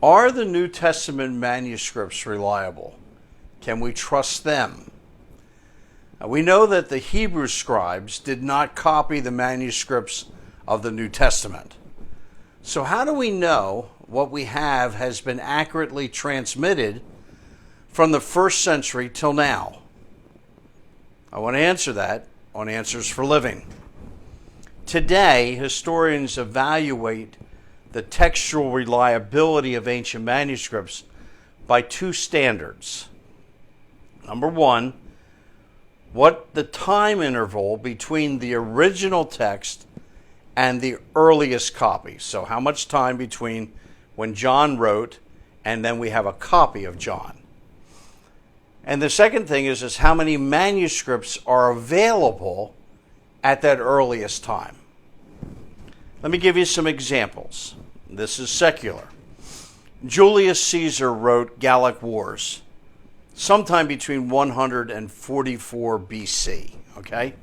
Are the New Testament manuscripts reliable? Can we trust them? Now, we know that the Hebrew scribes did not copy the manuscripts of the New Testament. So how do we know what we have has been accurately transmitted from the first century till now? I want to answer that on Answers for Living. Today, historians evaluate the textual reliability of ancient manuscripts by two standards. Number one, what the time interval between the original text and the earliest copy. So how much time between when John wrote and then we have a copy of John. And the second thing is how many manuscripts are available at that earliest time. Let me give you some examples. This is secular. Julius Caesar wrote Gallic Wars sometime between 144 BC, okay?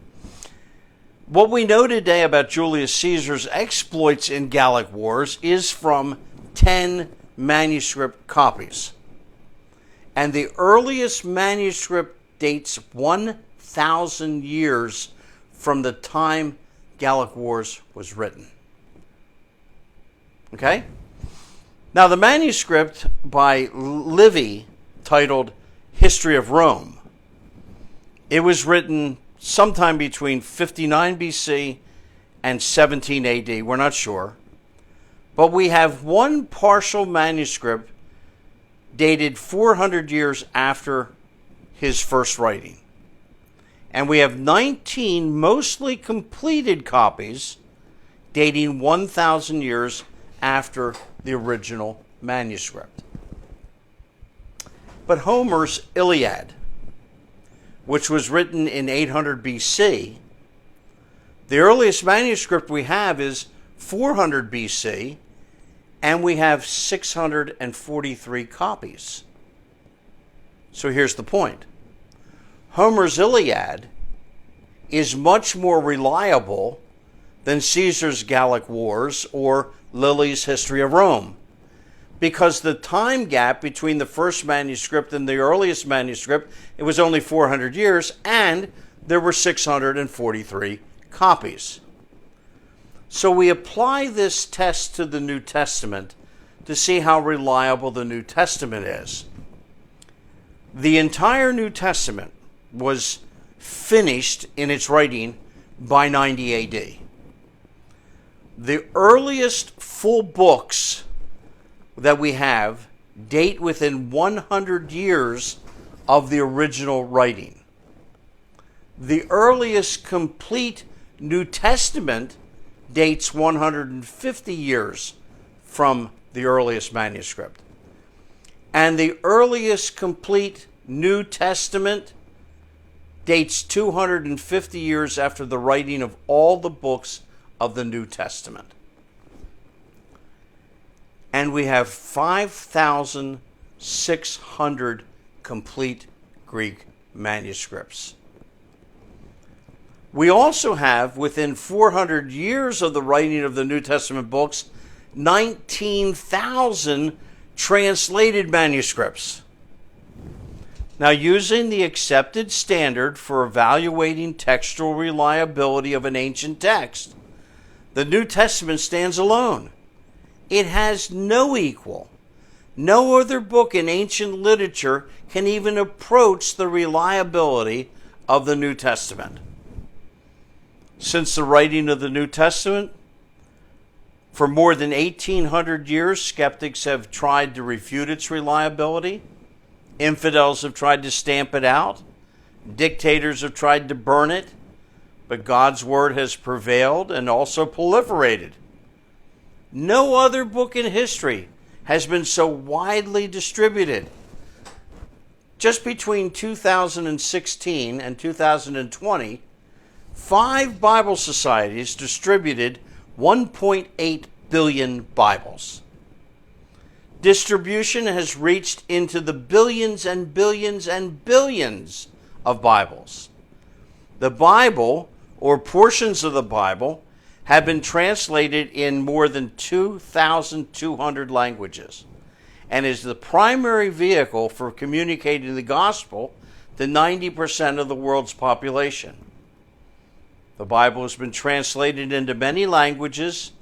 What we know today about Julius Caesar's exploits in Gallic Wars is from 10 manuscript copies. And the earliest manuscript dates 1,000 years from the time Gallic Wars was written. Okay? Now, the manuscript by Livy, titled History of Rome, it was written sometime between 59 BC and 17 AD. We're not sure. But we have one partial manuscript dated 400 years after his first writing. And we have 19 mostly completed copies dating 1,000 years after the original manuscript. But Homer's Iliad, which was written in 800 BC, the earliest manuscript we have is 400 BC, and we have 643 copies. So here's the point. Homer's Iliad is much more reliable than Caesar's Gallic Wars or Lilly's History of Rome, because the time gap between the first manuscript and the earliest manuscript, it was only 400 years, and there were 643 copies. So we apply this test to the New Testament to see how reliable the New Testament is. The entire New Testament was finished in its writing by 90 AD. The earliest full books that we have date within 100 years of the original writing. The earliest complete New Testament dates 150 years from the earliest manuscript. And the earliest complete New Testament dates 250 years after the writing of all the books of the New Testament. And we have 5,600 complete Greek manuscripts. We also have, within 400 years of the writing of the New Testament books, 19,000 translated manuscripts. Now, using the accepted standard for evaluating textual reliability of an ancient text, the New Testament stands alone. It has no equal. No other book in ancient literature can even approach the reliability of the New Testament. Since the writing of the New Testament, for more than 1,800 years, skeptics have tried to refute its reliability. Infidels have tried to stamp it out. Dictators have tried to burn it. But God's word has prevailed and also proliferated. No other book in history has been so widely distributed. Just between 2016 and 2020, 5 Bible societies distributed 1.8 billion Bibles. Distribution has reached into the billions and billions and billions of Bibles. The Bible, or portions of the Bible, have been translated in more than 2,200 languages. and is the primary vehicle for communicating the gospel to 90% of the world's population. The Bible has been translated into many languages,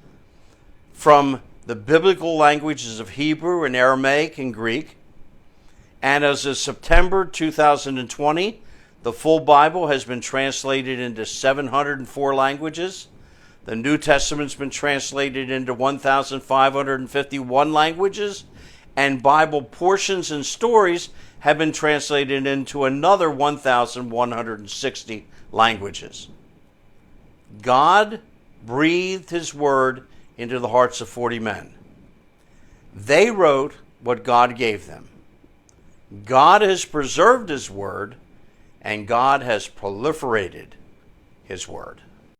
from the biblical languages of Hebrew and Aramaic and Greek. And as of September 2020, the full Bible has been translated into 704 languages. The New Testament's been translated into 1,551 languages, and Bible portions and stories have been translated into another 1,160 languages. God breathed his word into the hearts of 40 men. They wrote what God gave them. God has preserved his word, and God has proliferated his word.